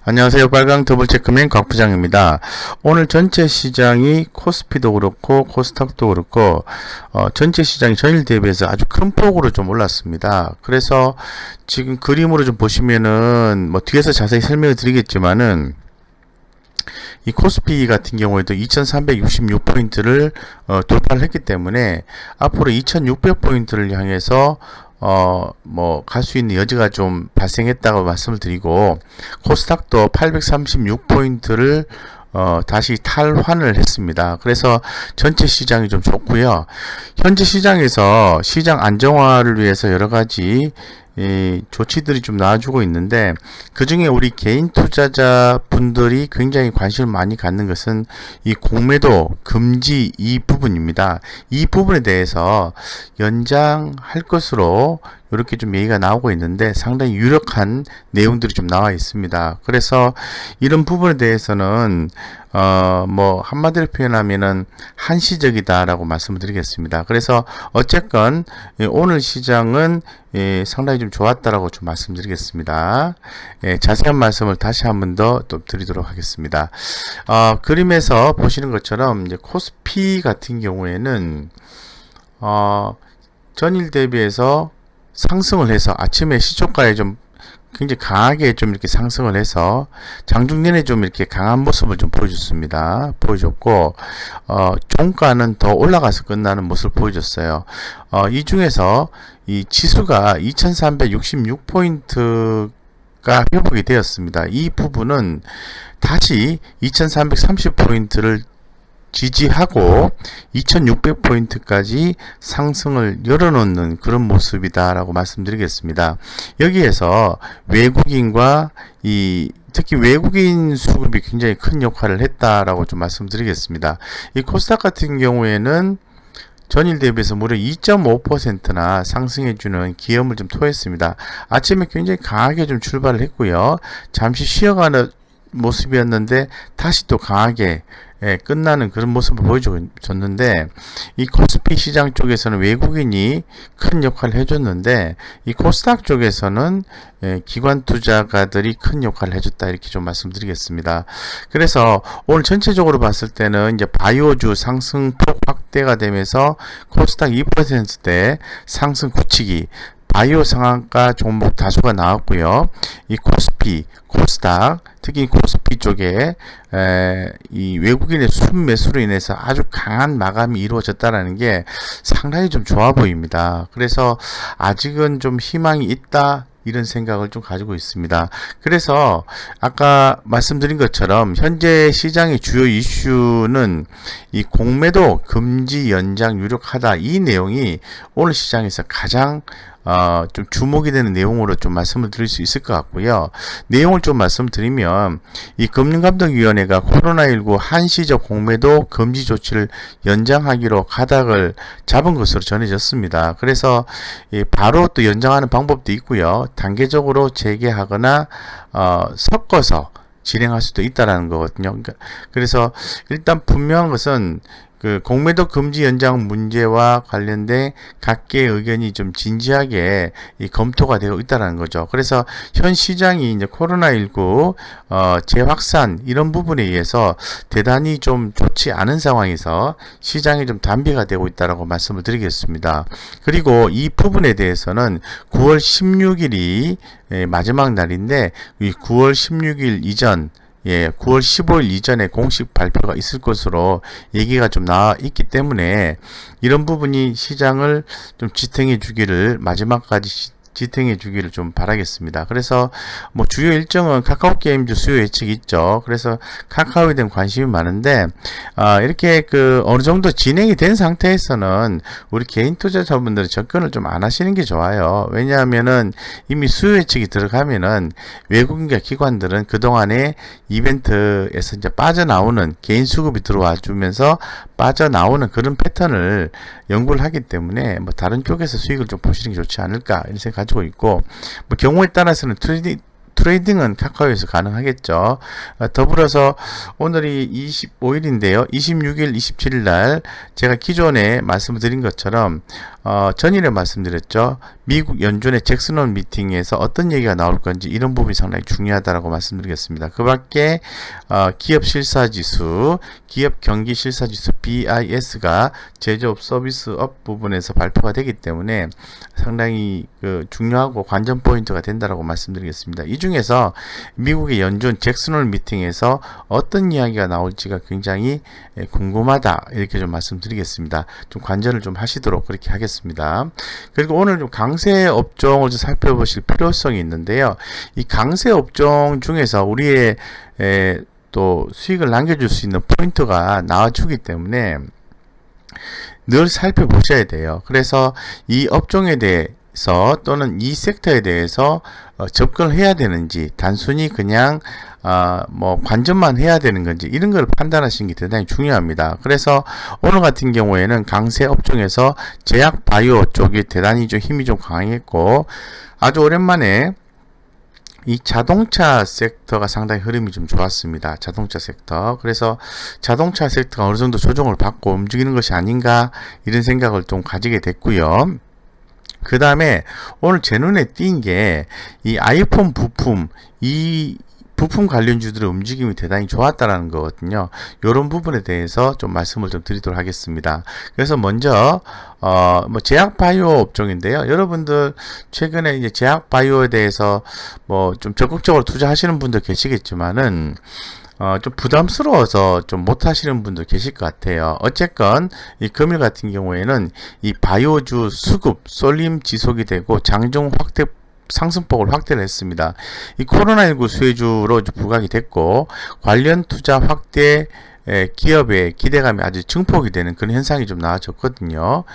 안녕하세요. 빨강 더블체크맨 곽 부장입니다. 오늘 전체 시장이 코스피도 그렇고 코스닥도 그렇고 전체 시장이 전일 대비해서 아주 큰 폭으로 좀 올랐습니다. 그래서 지금 그림으로 좀 보시면은 뭐 뒤에서 자세히 설명을 드리겠지만은 이 코스피 같은 경우에도 2366포인트를 돌파를 했기 때문에 앞으로 2600포인트를 향해서 뭐 갈 수 있는 여지가 좀 발생했다고 말씀을 드리고, 코스닥도 836포인트를 다시 탈환을 했습니다. 그래서 전체 시장이 좀 좋고요. 현재 시장에서 시장 안정화를 위해서 여러 가지 조치들이 좀 나와주고 있는데, 그 중에 우리 개인 투자자 분들이 굉장히 관심을 많이 갖는 것은 이 공매도 금지 이 부분입니다. 이 부분에 대해서 연장할 것으로 이렇게 좀 얘기가 나오고 있는데 상당히 유력한 내용들이 좀 나와 있습니다. 그래서 이런 부분에 대해서는 뭐 한마디로 표현하면은 한시적이다라고 말씀을 드리겠습니다. 그래서 어쨌건 오늘 시장은 상당히 좀 좋았다라고 좀 말씀드리겠습니다. 자세한 말씀을 다시 한 번 더 또 드리도록 하겠습니다. 그림에서 보시는 것처럼 이제 코스피 같은 경우에는 전일 대비해서 상승을 해서 아침에 시초가에 좀 굉장히 강하게 좀 이렇게 상승을 해서 장중 내내 좀 이렇게 강한 모습을 좀 보여줬고, 종가는 더 올라가서 끝나는 모습을 보여줬어요. 이 중에서 이 지수가 2366포인트가 회복이 되었습니다. 이 부분은 다시 2330포인트를 지지하고 2600포인트까지 상승을 열어놓는 그런 모습이다라고 말씀드리겠습니다. 여기에서 외국인과 특히 외국인 수급이 굉장히 큰 역할을 했다라고 좀 말씀드리겠습니다. 이 코스닥 같은 경우에는 전일 대비해서 무려 2.5%나 상승해주는 기염을 좀 토했습니다. 아침에 굉장히 강하게 좀 출발을 했고요. 잠시 쉬어가는 모습이었는데 다시 또 강하게 끝나는 그런 모습을 보여줬는데, 이 코스피 시장 쪽에서는 외국인이 큰 역할을 해줬는데, 이 코스닥 쪽에서는 기관 투자가들이 큰 역할을 해줬다, 이렇게 좀 말씀드리겠습니다. 그래서 오늘 전체적으로 봤을 때는 이제 바이오주 상승폭 확대가 되면서 코스닥 2%대 상승 굳히기, 바이오 상한가 종목 다수가 나왔고요. 이 코스피, 코스닥, 특히 코스피 쪽에 이 외국인의 순매수로 인해서 아주 강한 마감이 이루어졌다라는 게 상당히 좀 좋아 보입니다. 그래서 아직은 좀 희망이 있다, 이런 생각을 좀 가지고 있습니다. 그래서 아까 말씀드린 것처럼 현재 시장의 주요 이슈는 이 공매도 금지 연장 유력하다, 이 내용이 오늘 시장에서 가장 좀 주목이 되는 내용으로 좀 말씀을 드릴 수 있을 것 같고요. 내용을 좀 말씀드리면, 이 금융감독위원회가 코로나19 한시적 공매도 금지 조치를 연장하기로 가닥을 잡은 것으로 전해졌습니다. 그래서 바로 또 연장하는 방법도 있고요. 단계적으로 재개하거나 섞어서 진행할 수도 있다라는 거거든요. 그래서 일단 분명한 것은 그 공매도 금지 연장 문제와 관련된 각계의 의견이 좀 진지하게 검토가 되고 있다는 거죠. 그래서 현 시장이 이제 코로나19 재확산 이런 부분에 의해서 대단히 좀 좋지 않은 상황에서 시장이 좀 단비가 되고 있다라고 말씀을 드리겠습니다. 그리고 이 부분에 대해서는 9월 16일이 마지막 날인데, 이 9월 16일 이전 9월 15일 이전에 공식 발표가 있을 것으로 얘기가 좀 나와 있기 때문에 이런 부분이 시장을 좀 지탱해 주기를, 마지막까지 지탱해 주기를 좀 바라겠습니다. 그래서 뭐 주요 일정은 카카오 게임즈 수요 예측이 있죠. 그래서 카카오에 대한 관심이 많은데, 이렇게 어느 정도 진행이 된 상태에서는 우리 개인 투자자분들은 접근을 좀 안 하시는 게 좋아요. 왜냐하면은 이미 수요 예측이 들어가면은 외국인과 기관들은 그동안에 이벤트에서 이제 빠져나오는, 개인 수급이 들어와 주면서 빠져나오는 그런 패턴을 연구를 하기 때문에 뭐 다른 쪽에서 수익을 좀 보시는 게 좋지 않을까, 이런 생각 가지고 있고, 뭐 경우에 따라서는 트레이딩은 카카오에서 가능하겠죠. 더불어서 오늘이 25일인데요. 26일, 27일 날 제가 기존에 말씀드린 것처럼 전일에 말씀드렸죠. 미국 연준의 잭슨홀 미팅에서 어떤 얘기가 나올 건지 이런 부분이 상당히 중요하다고 말씀드리겠습니다. 그 밖에 기업 실사지수, 기업 경기 실사지수 BIS가 제조업 서비스업 부분에서 발표가 되기 때문에 상당히 중요하고 관전 포인트가 된다고 말씀드리겠습니다. 이 중에서 미국의 연준 잭슨홀 미팅에서 어떤 이야기가 나올지가 굉장히 궁금하다 이렇게 좀 말씀드리겠습니다. 좀 관전을 좀 하시도록 그렇게 하겠습니다. 그리고 오늘 좀 강세 업종을 좀 살펴보실 필요성이 있는데요. 이 강세 업종 중에서 우리의 또 수익을 남겨줄 수 있는 포인트가 나와주기 때문에 늘 살펴보셔야 돼요. 그래서 이 업종에 대해서 또는 이 섹터에 대해서 접근을 해야 되는지 단순히 그냥 관전만 해야 되는 건지 이런 걸 판단하시는 게 대단히 중요합니다. 그래서 오늘 같은 경우에는 강세 업종에서 제약 바이오 쪽이 대단히 좀 힘이 좀 강했고 아주 오랜만에 이 자동차 섹터가 상당히 흐름이 좀 좋았습니다. 자동차 섹터. 그래서 자동차 섹터가 어느 정도 조정을 받고 움직이는 것이 아닌가 이런 생각을 좀 가지게 됐고요. 그 다음에 오늘 제 눈에 띈 게 이 아이폰 부품, 이 부품 관련주들의 움직임이 대단히 좋았다라는 거거든요. 이런 부분에 대해서 좀 말씀을 좀 드리도록 하겠습니다. 그래서 먼저 제약 바이오 업종인데요. 여러분들 최근에 이제 제약 바이오에 대해서 좀 적극적으로 투자하시는 분도 계시겠지만은 좀 부담스러워서 좀 못하시는 분도 계실 것 같아요. 어쨌건 이 금일 같은 경우에는 이 바이오주 수급 쏠림 지속이 되고 장중 확대 상승폭을 확대를 했습니다. 이 코로나19 수혜주로 부각이 됐고 관련 투자 확대 기업의 기대감이 아주 증폭이 되는 그런 현상이 좀 나와졌거든요.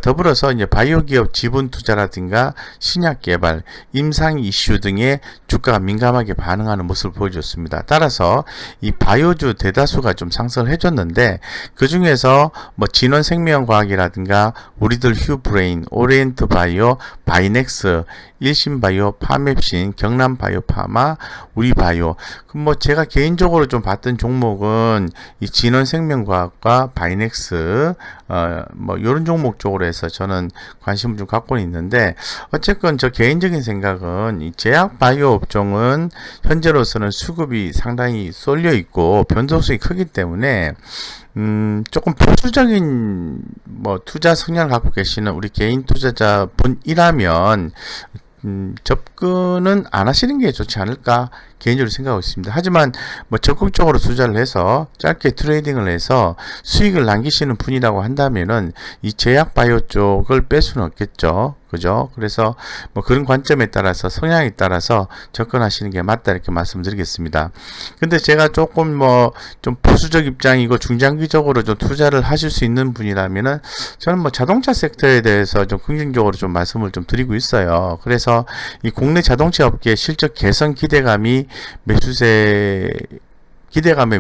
더불어서 이제 바이오 기업 지분 투자라든가 신약 개발, 임상 이슈 등의 주가가 민감하게 반응하는 모습을 보여줬습니다. 따라서 이 바이오주 대다수가 좀 상승을 해줬는데 그 중에서 진원생명과학이라든가 우리들 휴브레인, 오리엔트 바이오, 바이넥스, 일신바이오, 파맵신, 경남바이오파마, 우리바이오. 제가 개인적으로 좀 봤던 종목은 이 진원생명과학과 바이넥스 이런 종목 쪽으로 해서 저는 관심을 좀 갖고 있는데 어쨌건 저 개인적인 생각은 이 제약 바이오 업종은 현재로서는 수급이 상당히 쏠려 있고 변동성이 크기 때문에 조금 보수적인 투자 성향을 갖고 계시는 우리 개인 투자자 분이라면 접근은 안 하시는 게 좋지 않을까 개인적으로 생각하고 있습니다. 하지만 적극적으로 투자를 해서 짧게 트레이딩을 해서 수익을 남기시는 분이라고 한다면은 이 제약 바이오 쪽을 뺄 수는 없겠죠. 그죠? 그래서 그런 관점에 따라서 성향에 따라서 접근하시는 게 맞다 이렇게 말씀드리겠습니다. 근데 제가 조금 좀 보수적 입장이고 중장기적으로 좀 투자를 하실 수 있는 분이라면은 저는 자동차 섹터에 대해서 좀 긍정적으로 좀 말씀을 좀 드리고 있어요. 그래서 이 국내 자동차 업계의 실적 개선 기대감의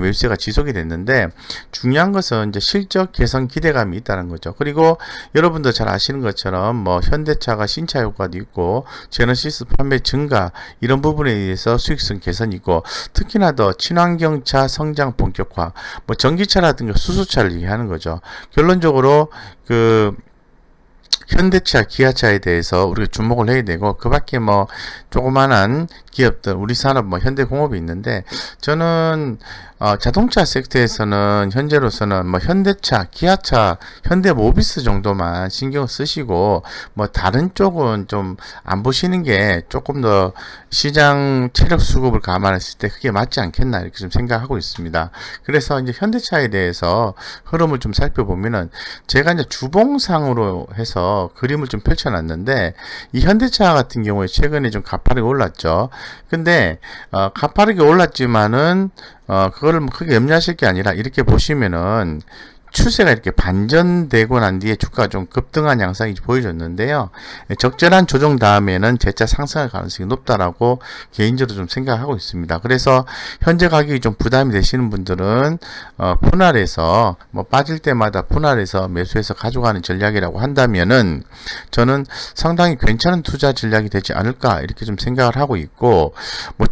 매수세가 지속이 됐는데 중요한 것은 이제 실적 개선 기대감이 있다는 거죠. 그리고 여러분도 잘 아시는 것처럼 현대차가 신차 효과도 있고 제너시스 판매 증가 이런 부분에 의해서 수익성 개선이 있고 특히나 더 친환경차 성장 본격화 전기차라든가 수소차를 얘기하는 거죠. 결론적으로 현대차, 기아차에 대해서 우리가 주목을 해야 되고 그 밖에 조그만한 기업들, 우리 산업 현대공업이 있는데 저는 자동차 섹터에서는 현재로서는 현대차, 기아차, 현대모비스 정도만 신경 쓰시고 다른 쪽은 좀 안 보시는 게 조금 더 시장 체력 수급을 감안했을 때 그게 맞지 않겠나 이렇게 좀 생각하고 있습니다. 그래서 이제 현대차에 대해서 흐름을 좀 살펴보면은 제가 이제 주봉상으로 해서 그림을 좀 펼쳐놨는데 이 현대차 같은 경우에 최근에 좀 가파르게 올랐죠. 근데 가파르게 올랐지만은 그거를 크게 염려하실 게 아니라 이렇게 보시면은 추세가 이렇게 반전되고 난 뒤에 주가가 좀 급등한 양상이 보여졌는데요. 적절한 조정 다음에는 재차 상승할 가능성이 높다라고 개인적으로 좀 생각하고 있습니다. 그래서 현재 가격이 좀 부담이 되시는 분들은 분할해서 빠질 때마다 분할해서 매수해서 가져가는 전략이라고 한다면은 저는 상당히 괜찮은 투자 전략이 되지 않을까 이렇게 좀 생각을 하고 있고,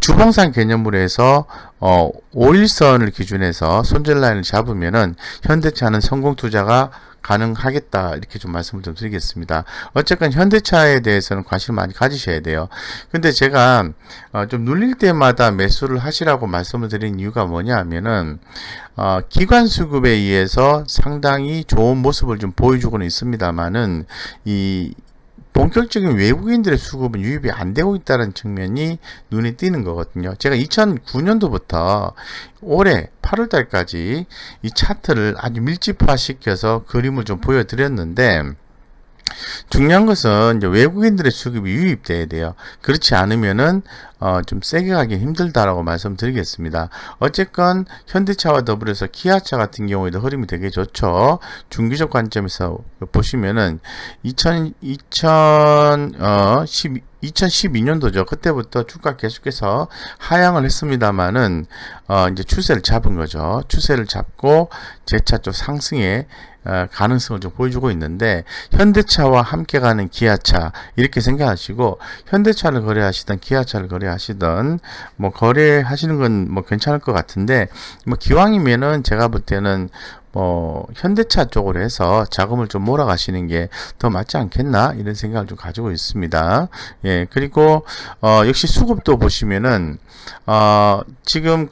주봉상 개념으로 해서 5일선을 기준해서 손절 라인을 잡으면은 현대차는 성공 투자가 가능하겠다 이렇게 좀 말씀을 좀 드리겠습니다. 어쨌건 현대차에 대해서는 관심을 많이 가지셔야 돼요. 근데 제가 좀 눌릴 때마다 매수를 하시라고 말씀을 드린 이유가 뭐냐 하면은 기관 수급에 의해서 상당히 좋은 모습을 좀 보여주고는 있습니다만은 이 본격적인 외국인들의 수급은 유입이 안 되고 있다는 측면이 눈에 띄는 거거든요. 제가 2009년도부터 올해 8월 달까지 이 차트를 아주 밀집화시켜서 그림을 좀 보여드렸는데, 중요한 것은 이제 외국인들의 수급이 유입돼야 돼요. 그렇지 않으면은 좀 세게 가기 힘들다라고 말씀드리겠습니다. 어쨌건 현대차와 더불어서 기아차 같은 경우에도 흐름이 되게 좋죠. 중기적 관점에서 보시면은 2012년도죠. 그때부터 주가 계속해서 하향을 했습니다만은 이제 추세를 잡은 거죠. 추세를 잡고 재차 좀 상승에 가능성을 좀 보여주고 있는데, 현대차와 함께 가는 기아차 이렇게 생각하시고, 현대차를 거래하시던 기아차를 거래하시던 거래하시는 건 괜찮을 것 같은데, 기왕이면은 제가 볼 때는 현대차 쪽으로 해서 자금을 좀 몰아가시는 게 더 맞지 않겠나 이런 생각을 좀 가지고 있습니다. 예, 그리고 역시 수급도 보시면은 지금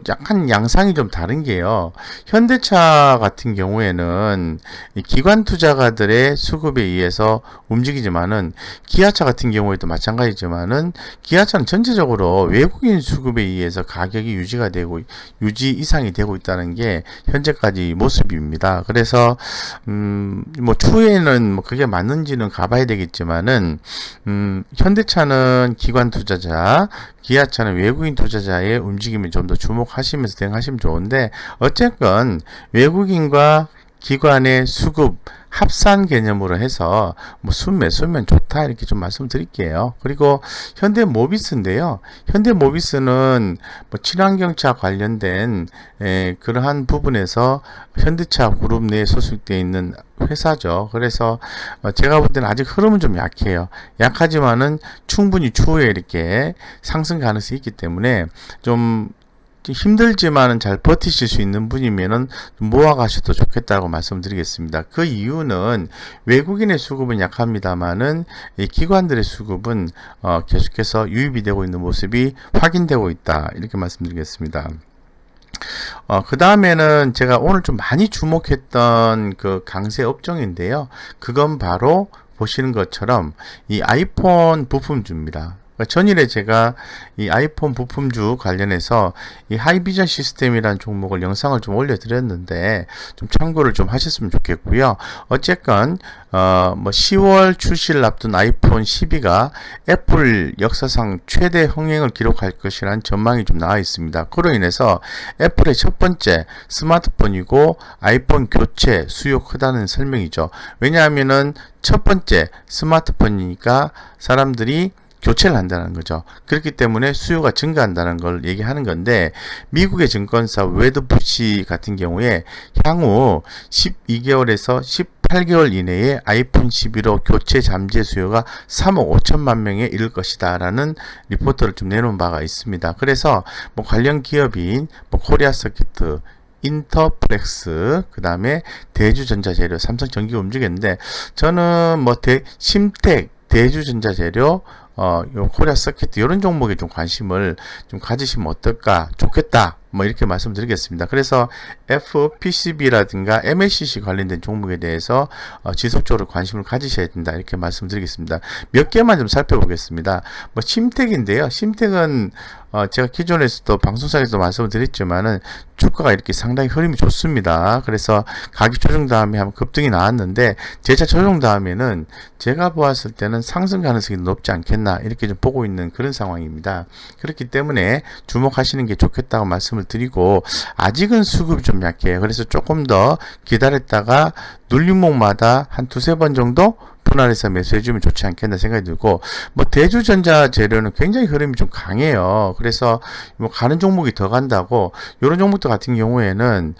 약간 양상이 좀 다른 게요. 현대차 같은 경우에는 이 기관 투자가들의 수급에 의해서 움직이지만은, 기아차 같은 경우에도 마찬가지지만은, 기아차는 전체적으로 외국인 수급에 의해서 가격이 유지 이상이 되고 있다는 게 현재까지 모습입니다. 그래서 추후에는 그게 맞는지는 가봐야 되겠지만은, 현대차는 기관 투자자, 기아차는 외국인 투자자의 움직임을 좀 더 주목하시면서 대응하시면 좋은데, 어쨌건 외국인과 기관의 수급 합산 개념으로 해서 순매수면 좋다 이렇게 좀 말씀드릴게요. 그리고 현대모비스인데요. 현대모비스는 친환경차 관련된 그러한 부분에서 현대차 그룹 내에 소속되어 있는 회사죠. 그래서 제가 볼 때는 아직 흐름은 좀 약해요. 약하지만은 충분히 추후에 이렇게 상승 가능성이 있기 때문에 좀 힘들지만은 잘 버티실 수 있는 분이면은 좀 모아가셔도 좋겠다고 말씀드리겠습니다. 그 이유는 외국인의 수급은 약합니다만은 이 기관들의 수급은 계속해서 유입이 되고 있는 모습이 확인되고 있다 이렇게 말씀드리겠습니다. 그 다음에는 제가 오늘 좀 많이 주목했던 그 강세 업종인데요. 그건 바로 보시는 것처럼 이 아이폰 부품주입니다. 전일에 제가 이 아이폰 부품주 관련해서 이 하이비전 시스템이라는 종목을 영상을 좀 올려드렸는데 좀 참고를 좀 하셨으면 좋겠고요. 어쨌건 10월 출시를 앞둔 아이폰 12가 애플 역사상 최대 흥행을 기록할 것이라는 전망이 좀 나와 있습니다. 그로 인해서 애플의 첫 번째 스마트폰이고 아이폰 교체 수요 크다는 설명이죠. 왜냐하면은 첫 번째 스마트폰이니까 사람들이 교체를 한다는 거죠. 그렇기 때문에 수요가 증가한다는 걸 얘기하는 건데, 미국의 증권사 웨드부시 같은 경우에 향후 12개월에서 18개월 이내에 아이폰 12로 교체 잠재 수요가 3억 5천만 명에 이를 것이다 라는 리포트를 좀 내놓은 바가 있습니다. 그래서 관련 기업인 코리아서키트, 인터플렉스, 그 다음에 대주전자재료, 삼성전기가 움직였는데, 저는 심텍, 대주전자재료, 요 코리아 서킷 이런 종목에 좀 관심을 좀 가지시면 어떨까 좋겠다 이렇게 말씀드리겠습니다. 그래서 FPCB라든가 MLCC 관련된 종목에 대해서 지속적으로 관심을 가지셔야 된다 이렇게 말씀드리겠습니다. 몇 개만 좀 살펴보겠습니다. 심텍인데요. 심텍은 제가 기존에서도 방송상에서 말씀을 드렸지만은 주가가 이렇게 상당히 흐름이 좋습니다. 그래서 가격 조정 다음에 한번 급등이 나왔는데, 재차 조정 다음에는 제가 보았을 때는 상승 가능성이 높지 않겠나 이렇게 좀 보고 있는 그런 상황입니다. 그렇기 때문에 주목하시는 게 좋겠다고 말씀을 말씀을 드리고, 아직은 수급이 좀 약해요. 그래서 조금 더 기다렸다가 눌림목마다 한 두세 번 정도 분할해서 매수해주면 좋지 않겠나 생각이 들고, 뭐 대주전자 재료는 굉장히 흐름이 좀 강해요. 그래서 뭐 가는 종목이 더 간다고, 이런 종목들 같은 경우에는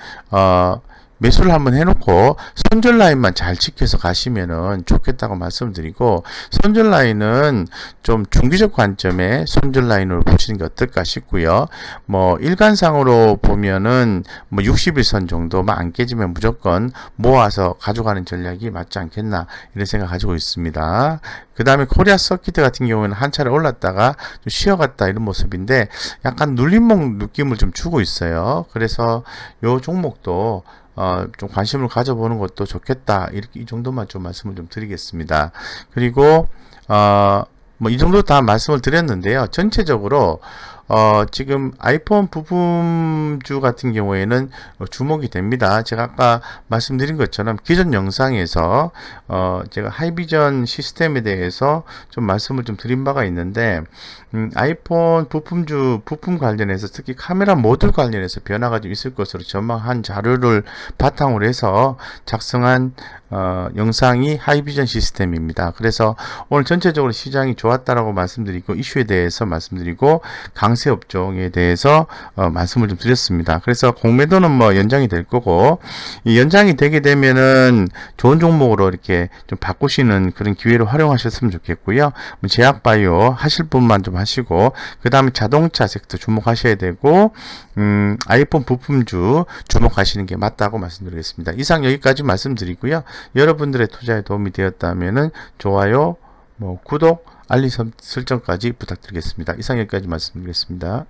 매수를 한번 해놓고 손절 라인만 잘 지켜서 가시면은 좋겠다고 말씀드리고, 손절 라인은 좀 중기적 관점에 손절 라인으로 보시는 게 어떨까 싶고요. 뭐 일간상으로 보면은 뭐 60일선 정도만 안 깨지면 무조건 모아서 가져가는 전략이 맞지 않겠나, 이런 생각 가지고 있습니다. 그 다음에 코리아 서킷 같은 경우에는 한 차례 올랐다가 좀 쉬어갔다, 이런 모습인데 약간 눌림목 느낌을 좀 주고 있어요. 그래서 요 종목도 좀 관심을 가져보는 것도 좋겠다. 이렇게 이 정도만 좀 말씀을 좀 드리겠습니다. 그리고 뭐 이 정도 다 말씀을 드렸는데요. 전체적으로 지금 아이폰 부품주 같은 경우에는 주목이 됩니다. 제가 아까 말씀드린 것처럼 기존 영상에서 제가 하이비전 시스템에 대해서 좀 말씀을 좀 드린 바가 있는데, 아이폰 부품주 부품 관련해서 특히 카메라 모듈 관련해서 변화가 좀 있을 것으로 전망한 자료를 바탕으로 해서 작성한 영상이 하이비전 시스템입니다. 그래서 오늘 전체적으로 시장이 좋았다라고 말씀드리고, 이슈에 대해서 말씀드리고, 강세 업종에 대해서 말씀을 좀 드렸습니다. 그래서 공매도는 뭐 연장이 될 거고, 이 연장이 되게 되면은 좋은 종목으로 이렇게 좀 바꾸시는 그런 기회를 활용하셨으면 좋겠고요. 뭐 제약바이오 하실 분만 좀 하시고, 그 다음에 자동차 섹터 주목하셔야 되고, 아이폰 부품주 주목하시는 게 맞다고 말씀드리겠습니다. 이상 여기까지 말씀드리고요. 여러분들의 투자에 도움이 되었다면은 좋아요, 뭐 구독, 알림 설정까지 부탁드리겠습니다. 이상 여기까지 말씀드리겠습니다.